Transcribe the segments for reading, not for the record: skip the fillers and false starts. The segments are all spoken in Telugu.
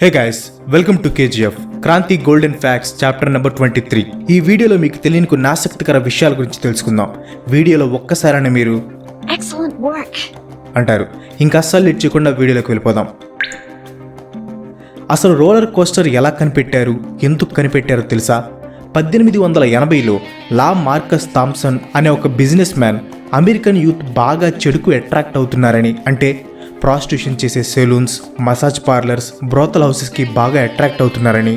Hey guys, welcome to KGF Kranti golden facts chapter number 23. ఈ వీడియోలో మీకు తెలియని కొన్ని ఆసక్తికర విషయాల గురించి తెలుసుకుందాం. వీడియోలో ఒక్కసారైనా మీరు ఎక్సలెంట్ వర్క్ అంటారు. ఇంకా అస్సలు లేట్ చేయకుండా వీడియోలోకి వెళ్ళిపోదాం. అసలు రోలర్ కోస్టర్ ఎలా కనిపెట్టారు, ఎందుకు కనిపెట్టారో తెలుసా? 1880లో లా మార్కస్ థామ్సన్ అనే ఒక బిజినెస్ మ్యాన్ అమెరికన్ యూత్ బాగా చెడుకు అట్రాక్ట్ అవుతున్నారని, అంటే ప్రాస్టిట్యూషన్ చేసే సెలూన్స్, మసాజ్ పార్లర్స్, బ్రోతల్ హౌసెస్కి బాగా అట్రాక్ట్ అవుతున్నారని,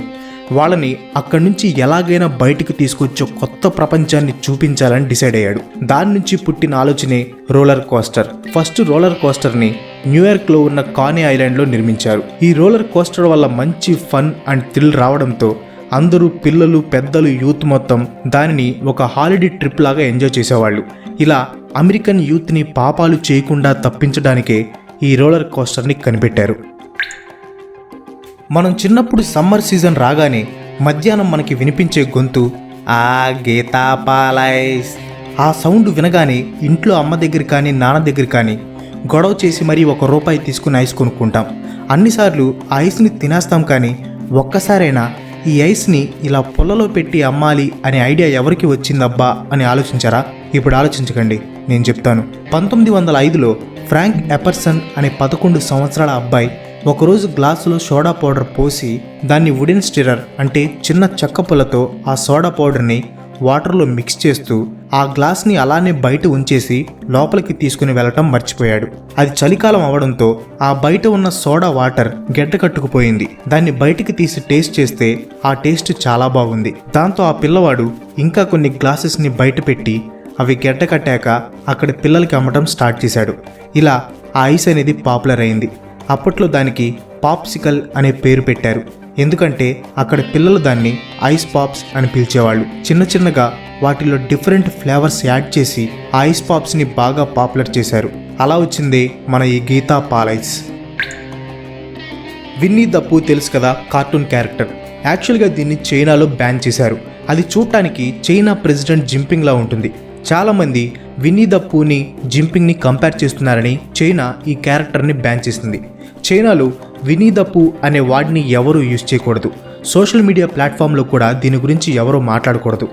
వాళ్ళని అక్కడి నుంచి ఎలాగైనా బయటకు తీసుకొచ్చే కొత్త ప్రపంచాన్ని చూపించాలని డిసైడ్ అయ్యాడు. దాని నుంచి పుట్టిన ఆలోచనే రోలర్ కోస్టర్. ఫస్ట్ రోలర్ కోస్టర్ని న్యూయార్క్లో ఉన్న కానీ ఐలాండ్లో నిర్మించారు. ఈ రోలర్ కోస్టర్ వల్ల మంచి ఫన్ అండ్ థ్రిల్ రావడంతో అందరూ, పిల్లలు, పెద్దలు, యూత్ మొత్తం దానిని ఒక హాలిడే ట్రిప్ లాగా ఎంజాయ్ చేసేవాళ్ళు. ఇలా అమెరికన్ యూత్ని పాపాలు చేయకుండా తప్పించడానికే ఈ రోలర్ కోస్టర్ని కనిపెట్టారు. మనం చిన్నప్పుడు సమ్మర్ సీజన్ రాగానే మధ్యాహ్నం మనకి వినిపించే గొంతు ఆ గీతా పాలైస్. ఆ సౌండ్ వినగానే ఇంట్లో అమ్మ దగ్గర కానీ నాన్న దగ్గర కానీ గొడవ చేసి మరీ ₹1 తీసుకుని ఐస్ కొనుక్కుంటాం. అన్నిసార్లు ఆ ఐస్ని తినేస్తాం, కానీ ఒక్కసారైనా ఈ ఐస్ని ఇలా పొల్లలో పెట్టి అమ్మాలి అనే ఐడియా ఎవరికి వచ్చిందబ్బా అని ఆలోచించారా? ఇప్పుడు ఆలోచించకండి, నేను చెప్తాను. 1905లో ఫ్రాంక్ ఎపర్సన్ అనే 11 సంవత్సరాల అబ్బాయి ఒకరోజు గ్లాసులో సోడా పౌడర్ పోసి దాన్ని వుడెన్ స్టిరర్, అంటే చిన్న చెక్క పుల్లతో ఆ సోడా పౌడర్ని వాటర్లో మిక్స్ చేస్తూ ఆ గ్లాస్ని అలానే బయట ఉంచేసి లోపలికి తీసుకుని వెళ్ళటం మర్చిపోయాడు. అది చలికాలం అవడంతో ఆ బయట ఉన్న సోడా వాటర్ గడ్డ కట్టుకుపోయింది. దాన్ని బయటికి తీసి టేస్ట్ చేస్తే ఆ టేస్ట్ చాలా బాగుంది. దాంతో ఆ పిల్లవాడు ఇంకా కొన్ని గ్లాసెస్ని బయట పెట్టి అవి గడ్డ కట్టాక అక్కడ పిల్లలకి అమ్మటం స్టార్ట్ చేశాడు. ఇలా ఆ ఐస్ అనేది పాపులర్ అయింది. అప్పట్లో దానికి పాప్సికల్ అనే పేరు పెట్టారు, ఎందుకంటే అక్కడ పిల్లలు దాన్ని ఐస్ పాప్స్ అని పిలిచేవాళ్ళు. చిన్న చిన్నగా వాటిలో డిఫరెంట్ ఫ్లేవర్స్ యాడ్ చేసి ఆ ఐస్ పాప్స్ని బాగా పాపులర్ చేశారు. అలా వచ్చిందే మన ఈ గీతా పాలైస్. విన్నీ ద పూ తెలుసు కదా, కార్టూన్ క్యారెక్టర్. యాక్చువల్గా దీన్ని చైనాలో బ్యాన్ చేశారు. అది చూడటానికి చైనా ప్రెసిడెంట్ జింపింగ్లా ఉంటుంది. చాలామంది విన్నీ ద పూని జింపింగ్ని కంపేర్ చేస్తున్నారని చైనా ఈ క్యారెక్టర్ని బ్యాన్ చేసింది. చైనాలో విన్నీ ద పూ అనే వర్డ్ని ఎవరూ యూజ్ చేయకూడదు. సోషల్ మీడియా ప్లాట్ఫామ్లో కూడా దీని గురించి ఎవరూ మాట్లాడకూడదు.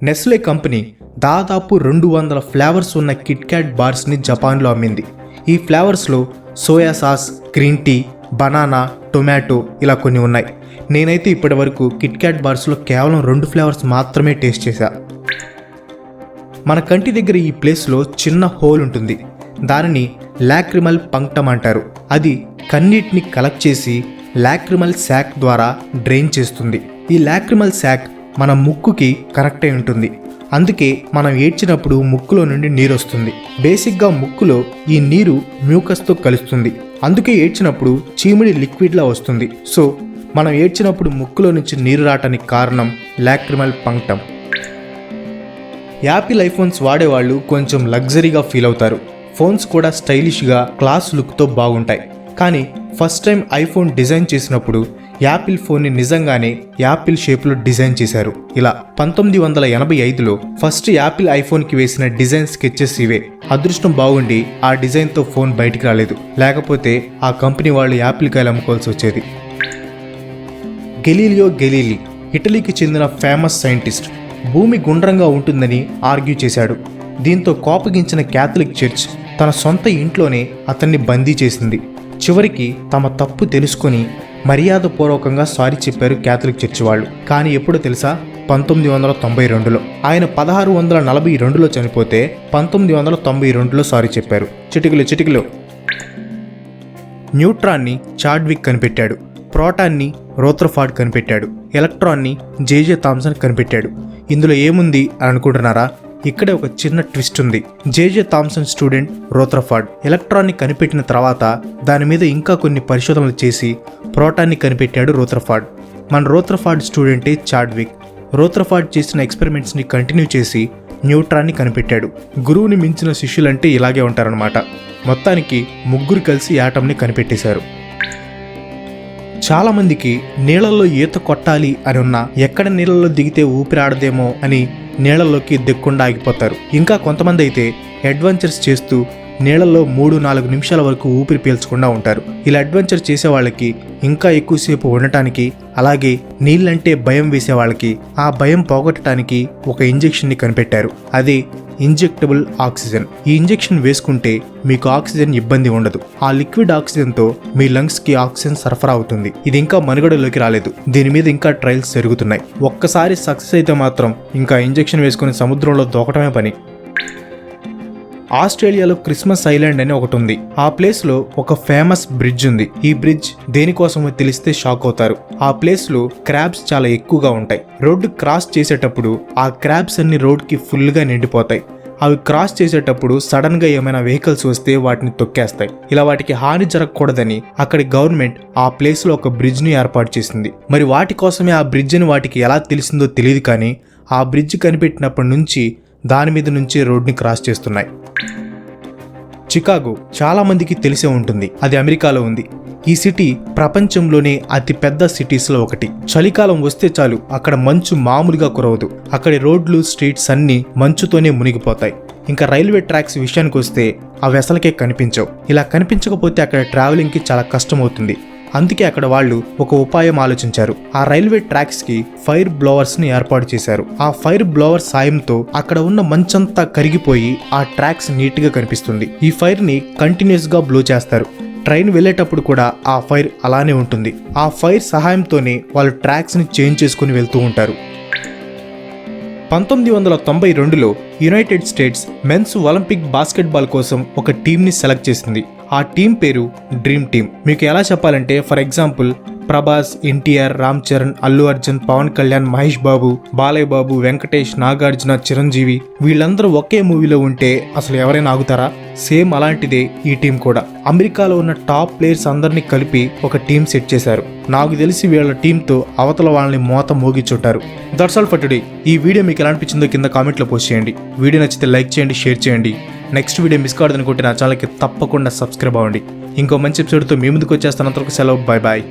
నెస్లే కంపెనీ దాదాపు 200 ఫ్లేవర్స్ ఉన్న కిట్ క్యాట్ బార్స్ని జపాన్లో అమ్మింది. ఈ ఫ్లేవర్స్లో soya sauce, green tea, banana, tomato ఇలా కొన్ని ఉన్నాయి. నేనైతే ఇప్పటి వరకు కిట్ క్యాట్ బార్స్లో కేవలం 2 ఫ్లేవర్స్ మాత్రమే టేస్ట్ చేశా. మన కంటి దగ్గర ఈ ప్లేస్లో చిన్న హోల్ ఉంటుంది. దానిని లాక్రిమల్ పంక్టమ్ అంటారు. అది కన్నీటిని కలెక్ట్ చేసి లాక్రిమల్ శాక్ ద్వారా డ్రైన్ చేస్తుంది. ఈ లాక్రిమల్ శాక్ మన ముక్కుకి కనెక్ట్ అయి ఉంటుంది. అందుకే మనం ఏడ్చినప్పుడు ముక్కులో నుండి నీరు వస్తుంది. బేసిక్గా ముక్కులో ఈ నీరు మ్యూకస్తో కలుస్తుంది. అందుకే ఏడ్చినప్పుడు చీమిడి లిక్విడ్లా వస్తుంది. సో మనం ఏడ్చినప్పుడు ముక్కులో నుంచి నీరు రావటానికి కారణం లాక్రిమల్ పంక్టమ్. యాపిల్ ఐఫోన్స్ వాడేవాళ్ళు కొంచెం లగ్జరీగా ఫీల్ అవుతారు. ఫోన్స్ కూడా స్టైలిష్గా, క్లాస్ లుక్తో బాగుంటాయి. కానీ ఫస్ట్ టైం ఐఫోన్ డిజైన్ చేసినప్పుడు యాపిల్ ఫోన్ని నిజంగానే యాపిల్ షేప్లో డిజైన్ చేశారు. ఇలా 1985లో ఫస్ట్ యాపిల్ ఐఫోన్కి వేసిన డిజైన్ స్కెచెస్ ఇవే. అదృష్టం బాగుండి ఆ డిజైన్తో ఫోన్ బయటికి రాలేదు, లేకపోతే ఆ కంపెనీ వాళ్ళు యాపిల్ కాయలు అమ్ముకోవాల్సి వచ్చేది. గెలీలియో గెలీలీ ఇటలీకి చెందిన ఫేమస్ సైంటిస్ట్ భూమి గుండ్రంగా ఉంటుందని ఆర్గ్యూ చేశాడు. దీంతో కోపగించిన క్యాథలిక్ చర్చ్ తన సొంత ఇంట్లోనే అతన్ని బందీ చేసింది. చివరికి తమ తప్పు తెలుసుకొని మర్యాదపూర్వకంగా సారీ చెప్పారు క్యాథలిక్ చర్చ్ వాళ్ళు. కానీ ఎప్పుడో తెలుసా? 1992లో. ఆయన 1642లో చనిపోతే 1992లో సారీ చెప్పారు. చిటికలో న్యూట్రాన్ని చాడ్విక్ కనిపెట్టాడు. ప్రోటాన్ని రూథర్ఫర్డ్ కనిపెట్టాడు. ఎలక్ట్రాన్ని జేజే థామ్సన్ కనిపెట్టాడు. ఇందులో ఏముంది అని అనుకుంటున్నారా? ఇక్కడే ఒక చిన్న ట్విస్ట్ ఉంది. జేజే థామ్సన్ స్టూడెంట్ రూథర్ఫర్డ్ ఎలక్ట్రాన్ని కనిపెట్టిన తర్వాత దాని మీద ఇంకా కొన్ని పరిశోధనలు చేసి ప్రోటాన్ని కనిపెట్టాడు రూథర్ఫర్డ్. మన రూథర్ఫర్డ్ స్టూడెంటే చాడ్విక్. రూథర్ఫర్డ్ చేసిన ఎక్స్పెరిమెంట్స్ని కంటిన్యూ చేసి న్యూట్రాన్ని కనిపెట్టాడు. గురువుని మించిన శిష్యులంటే ఇలాగే ఉంటారనమాట. మొత్తానికి ముగ్గురు కలిసి యాటంని కనిపెట్టేశారు. చాలామందికి నీళ్ళల్లో ఈత కొట్టాలి అని ఉన్నా ఎక్కడ నీళ్ళలో దిగితే ఊపిరాడదేమో అని నీళ్ళల్లోకి దిక్కుండా ఆగిపోతారు. ఇంకా కొంతమంది అయితే అడ్వెంచర్స్ చేస్తూ నీళ్ళల్లో 3-4 నిమిషాల వరకు ఊపిరి పీల్చకుండా ఉంటారు. ఇలా అడ్వెంచర్ చేసే వాళ్ళకి ఇంకా ఎక్కువసేపు ఉండటానికి, అలాగే నీళ్ళంటే భయం వేసే వాళ్ళకి ఆ భయం పోగొట్టడానికి ఒక ఇంజెక్షన్ని కనిపెట్టారు. అదే ఇంజెక్టబుల్ ఆక్సిజన్. ఈ ఇంజెక్షన్ వేసుకుంటే మీకు ఆక్సిజన్ ఇబ్బంది ఉండదు. ఆ లిక్విడ్ ఆక్సిజన్తో మీ లంగ్స్కి ఆక్సిజన్ సరఫరా అవుతుంది. ఇది ఇంకా మనుగడలోకి రాలేదు. దీని మీద ఇంకా ట్రయల్స్ జరుగుతున్నాయి. ఒక్కసారి సక్సెస్ అయితే మాత్రం ఇంకా ఇంజెక్షన్ వేసుకుని సముద్రంలో దూకటమే పని. ఆస్ట్రేలియాలో క్రిస్మస్ ఐలాండ్ అని ఒకటి ఉంది. ఆ ప్లేస్ లో ఒక ఫేమస్ బ్రిడ్జ్ ఉంది. ఈ బ్రిడ్జ్ దేనికోసమో తెలిస్తే షాక్ అవుతారు. ఆ ప్లేస్ లో క్రాబ్స్ చాలా ఎక్కువగా ఉంటాయి. రోడ్డు క్రాస్ చేసేటప్పుడు ఆ క్రాబ్స్ అన్ని రోడ్ కి ఫుల్ గా నిండిపోతాయి. అవి క్రాస్ చేసేటప్పుడు సడన్ గా ఏమైనా వెహికల్స్ వస్తే వాటిని తొక్కేస్తాయి. ఇలా వాటికి హాని జరగకూడదని అక్కడి గవర్నమెంట్ ఆ ప్లేస్ లో ఒక బ్రిడ్జ్ ని ఏర్పాటు చేసింది. మరి వాటి కోసమే ఆ బ్రిడ్జ్ అని వాటికి ఎలా తెలిసిందో తెలియదు, కానీ ఆ బ్రిడ్జ్ కనిపెట్టినప్పటి నుంచి దాని మీద నుంచి రోడ్ని క్రాస్ చేస్తున్నాయి. చికాగో చాలా మందికి తెలిసే ఉంటుంది. అది అమెరికాలో ఉంది. ఈ సిటీ ప్రపంచంలోనే అతి పెద్ద సిటీస్లో ఒకటి. చలికాలం వస్తే చాలు అక్కడ మంచు మామూలుగా కురవదు. అక్కడి రోడ్లు, స్ట్రీట్స్ అన్నీ మంచుతోనే మునిగిపోతాయి. ఇంకా రైల్వే ట్రాక్స్ విషయానికి వస్తే అవి అసలుకే కనిపించవు. ఇలా కనిపించకపోతే అక్కడ ట్రావెలింగ్కి చాలా కష్టం అవుతుంది. అందుకే అక్కడ వాళ్ళు ఒక ఉపాయం ఆలోచించారు. ఆ రైల్వే ట్రాక్స్ కి ఫైర్ బ్లోవర్స్ ని ఏర్పాటు చేశారు. ఆ ఫైర్ బ్లోవర్ సాయంతో అక్కడ ఉన్న మంచంతా కరిగిపోయి ఆ ట్రాక్స్ నీట్ గా కనిపిస్తుంది. ఈ ఫైర్ ని కంటిన్యూస్ గా బ్లో చేస్తారు. ట్రైన్ వెళ్ళేటప్పుడు కూడా ఆ ఫైర్ అలానే ఉంటుంది. ఆ ఫైర్ సహాయంతోనే వాళ్ళు ట్రాక్స్ ని చేంజ్ చేసుకుని వెళ్తూ ఉంటారు. 1992లో United States men's Olympic basketball కోసం ఒక టీంని సెలెక్ట్ చేసింది. ఆ టీం పేరు డ్రీమ్ టీమ్. మీకు ఎలా చెప్పాలంటే, ఫర్ ఎగ్జాంపుల్ ప్రభాస్, ఎన్టీఆర్, రామ్ చరణ్, అల్లు అర్జున్, పవన్ కళ్యాణ్, మహేష్ బాబు, బాలయ్య బాబు, వెంకటేష్, నాగార్జున, చిరంజీవి వీళ్ళందరూ ఒకే మూవీలో ఉంటే అసలు ఎవరైనా ఆగుతారా? సేమ్ అలాంటిదే ఈ టీం కూడా. అమెరికాలో ఉన్న టాప్ ప్లేయర్స్ అందరినీ కలిపి ఒక టీం సెట్ చేశారు. నాకు తెలిసి వీళ్ళ టీంతో అవతల వాళ్ళని మోత మోగిచుంటారు. That's all for today. ఈ వీడియో మీకు ఎలా అనిపించిందో కింద కామెంట్లో పోస్ట్ చేయండి. వీడియో నచ్చితే లైక్ చేయండి, షేర్ చేయండి. నెక్స్ట్ వీడియో మిస్ కావద్దనుకుంటే నా ఛానల్కి తప్పకుండా సబ్స్క్రైబ్ అవ్వండి. ఇంకో మంచి ఎపిసోడ్తో మీ ముందుకు వచ్చేస్తాను. అంతవరకు సెలవు. Bye bye.